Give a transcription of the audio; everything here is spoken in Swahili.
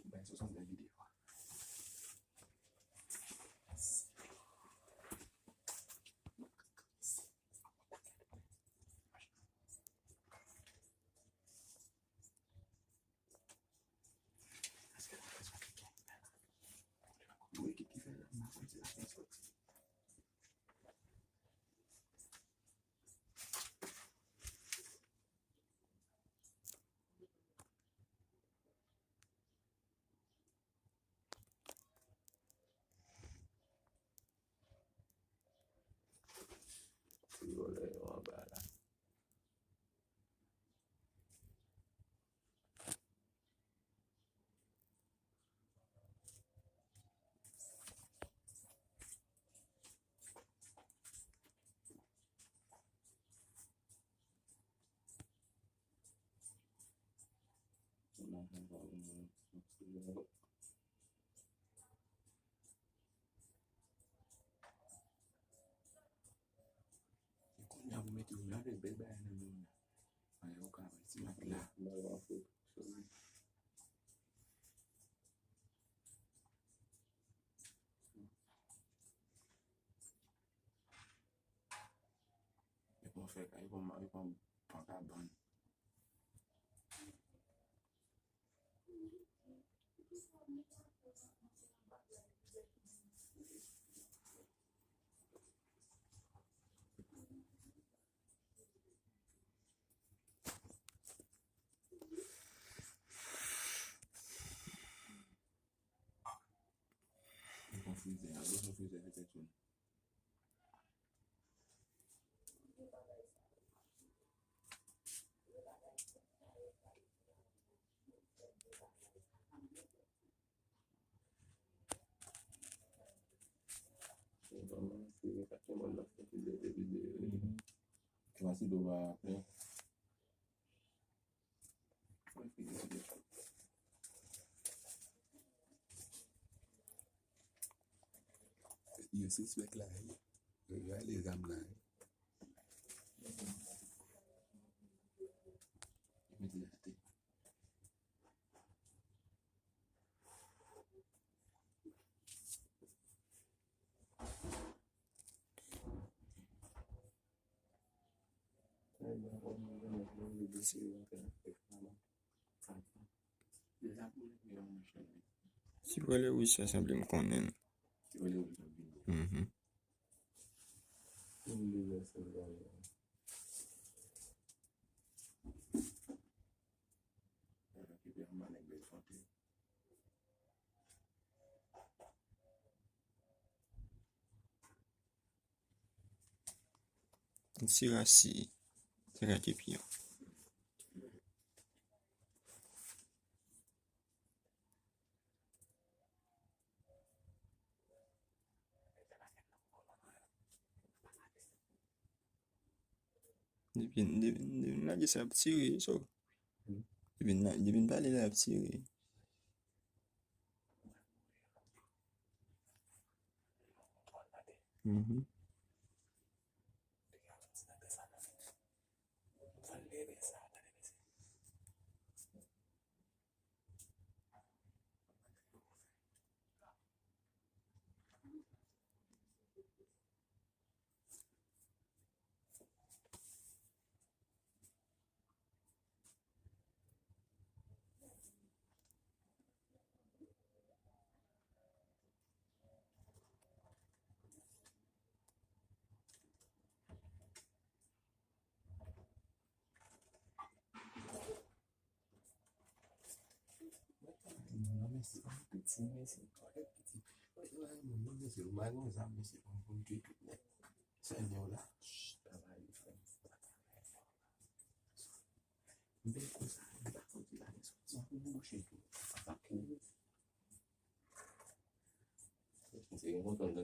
Ben, ce sont des vidéos. Nhà của mẹ thường nói được bé bé này luôn. Phải có cả phải xin mặt là. Ipo fake, ipo pangkaban. Confusé, a luz não fizer repetindo. Tu vas se doar après. Il y a 6 mecs là. Il y a les âmes là. Il me dit la tête. Si vous voulez, oui, ça semble me connaître. Sirasi, c'est la képia. Devin lagi sa ptiri, so. Devin pale la ptiri. C'est un petit, mais c'est correct. Petit. Mon nom, c'est le mal, mais c'est un bon Dieu tout net. Seigneur là, travail, frère. Mais comme ça, il va faut qu'il aille sortir pour boucher tout. C'est un bon temps.